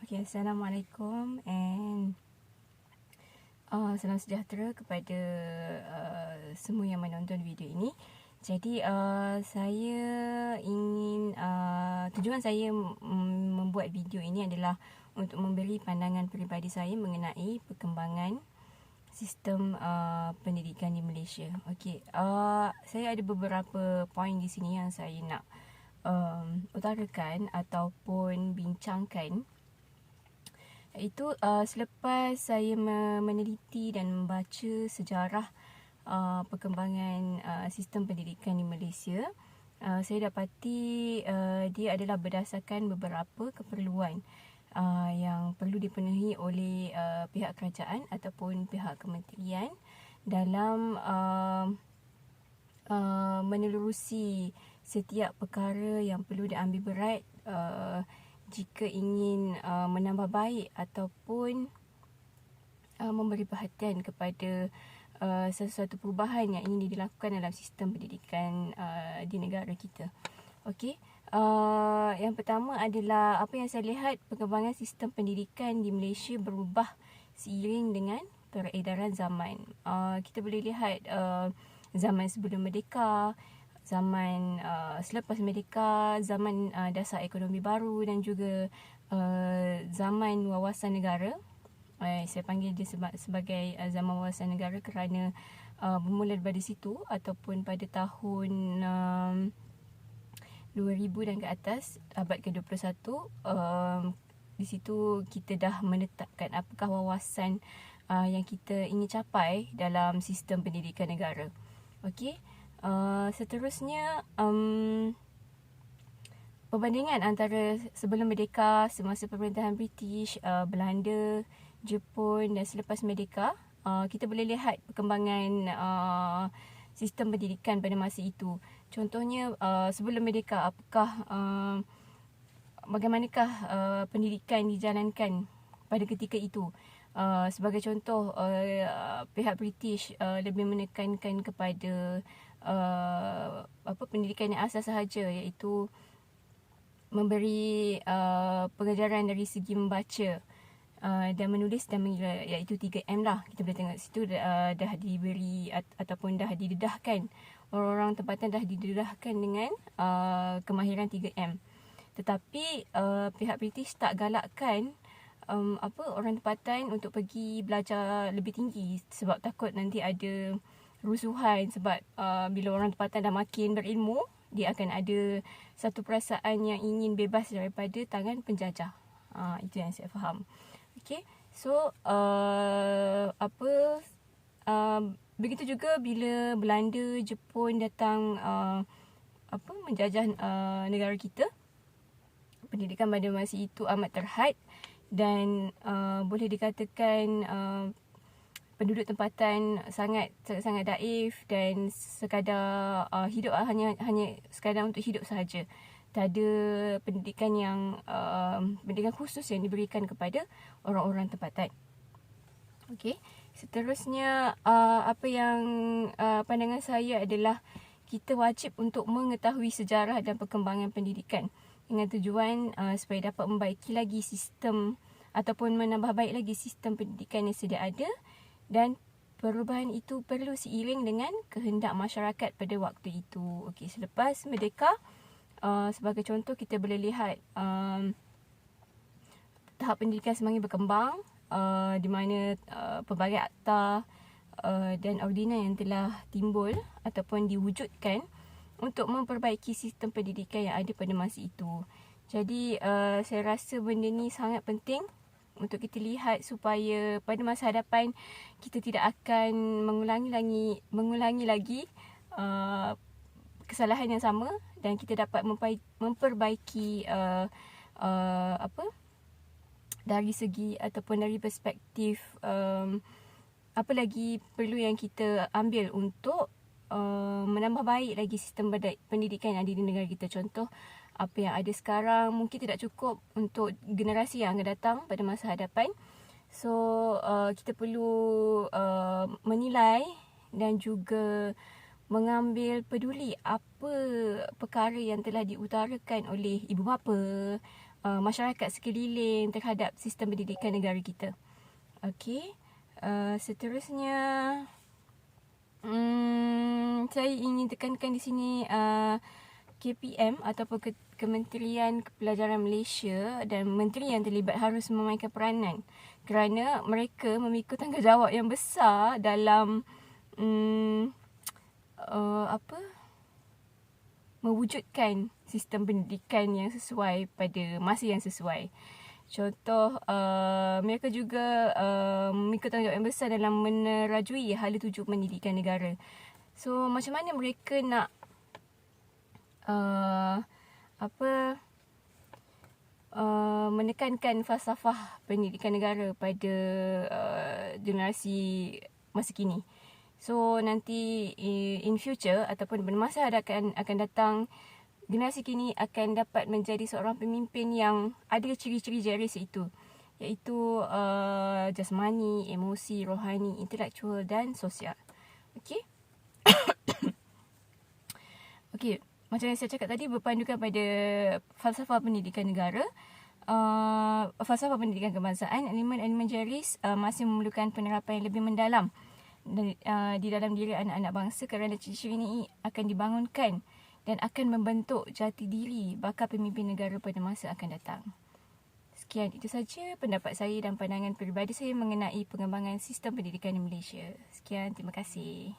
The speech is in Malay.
Okay, Assalamualaikum and salam sejahtera kepada semua yang menonton video ini. Jadi saya ingin tujuan saya membuat video ini adalah untuk memberi pandangan peribadi saya mengenai perkembangan sistem pendidikan di Malaysia. Okey, saya ada beberapa poin di sini yang saya nak utarakan ataupun bincangkan. Itu selepas saya meneliti dan membaca sejarah perkembangan sistem pendidikan di Malaysia, saya dapati dia adalah berdasarkan beberapa keperluan yang perlu dipenuhi oleh pihak kerajaan ataupun pihak kementerian dalam menelurusi setiap perkara yang perlu diambil berat jika ingin menambah baik ataupun memberi perhatian kepada sesuatu perubahan yang ingin dilakukan dalam sistem pendidikan di negara kita. Okey, yang pertama adalah apa yang saya lihat, perkembangan sistem pendidikan di Malaysia berubah seiring dengan peredaran zaman. Kita boleh lihat zaman sebelum merdeka, zaman selepas merdeka, zaman dasar ekonomi baru dan juga zaman wawasan negara. Saya panggil dia sebagai zaman wawasan negara kerana bermula daripada situ ataupun pada tahun 2000 dan ke atas, abad ke-21, di situ kita dah menetapkan apakah wawasan yang kita ingin capai dalam sistem pendidikan negara. Okey. Seterusnya, perbandingan antara sebelum merdeka, semasa pemerintahan British, Belanda, Jepun dan selepas merdeka, kita boleh lihat perkembangan sistem pendidikan pada masa itu. Contohnya, sebelum merdeka, bagaimanakah pendidikan dijalankan pada ketika itu? Sebagai contoh, pihak British lebih menekankan kepada pendidikan yang asas sahaja, iaitu memberi pengajaran dari segi membaca dan menulis dan mengira, iaitu 3M lah. Kita boleh tengok situ dah diberi ataupun dah didedahkan, orang-orang tempatan dah didedahkan dengan kemahiran 3M. Tetapi pihak British tak galakkan orang tempatan untuk pergi belajar lebih tinggi sebab takut nanti ada rusuhan. Sebab bila orang tempatan dah makin berilmu, dia akan ada satu perasaan yang ingin bebas daripada tangan penjajah. Itu yang saya faham. Okey, so begitu juga bila Belanda, Jepun datang menjajah negara kita, pendidikan pada masa itu amat terhad dan boleh dikatakan penduduk tempatan sangat daif dan sekadar hidup hanya sekadar untuk hidup sahaja. Tak ada pendidikan pendidikan khusus yang diberikan kepada orang-orang tempatan. Okey, seterusnya pandangan saya adalah kita wajib untuk mengetahui sejarah dan perkembangan pendidikan dengan tujuan supaya dapat membaiki lagi sistem ataupun menambah baik lagi sistem pendidikan yang sedia ada, dan perubahan itu perlu seiring dengan kehendak masyarakat pada waktu itu. Okey, selepas merdeka, sebagai contoh kita boleh lihat tahap pendidikan semakin berkembang, di mana pelbagai akta dan ordinans yang telah timbul ataupun diwujudkan untuk memperbaiki sistem pendidikan yang ada pada masa itu. Jadi saya rasa benda ni sangat penting untuk kita lihat supaya pada masa hadapan kita tidak akan mengulangi lagi kesalahan yang sama, dan kita dapat memperbaiki dari segi ataupun dari perspektif apa lagi perlu yang kita ambil untuk menambah baik lagi sistem pendidikan yang ada di negara kita. Contoh, apa yang ada sekarang mungkin tidak cukup untuk generasi yang akan datang pada masa hadapan. So kita perlu menilai dan juga mengambil peduli apa perkara yang telah diutarakan oleh ibu bapa, masyarakat sekeliling terhadap sistem pendidikan negara kita. Okey. Seterusnya, saya ingin tekankan di sini KPM ataupun Kementerian Kepelajaran Malaysia dan menteri yang terlibat harus memainkan peranan kerana mereka memikul tanggungjawab yang besar dalam mewujudkan sistem pendidikan yang sesuai pada masa yang sesuai. Contoh, mereka juga memikul tanggungjawab yang besar dalam menerajui hala tuju pendidikan negara. So, macam mana mereka nak menekankan falsafah pendidikan negara pada generasi masa kini. So, nanti in future ataupun pada masa akan datang, generasi kini akan dapat menjadi seorang pemimpin yang ada ciri-ciri Jerris itu, iaitu jasmani, emosi, rohani, intelektual dan sosial. Okey. Okey, macam yang saya cakap tadi, berpandukan pada falsafah pendidikan negara, falsafah pendidikan kebangsaan, elemen-elemen Jerris masih memerlukan penerapan yang lebih mendalam di dalam diri anak-anak bangsa kerana ciri-ciri ini akan dibangunkan dan akan membentuk jati diri bakal pemimpin negara pada masa akan datang. Sekian, itu saja pendapat saya dan pandangan peribadi saya mengenai pengembangan sistem pendidikan di Malaysia. Sekian, terima kasih.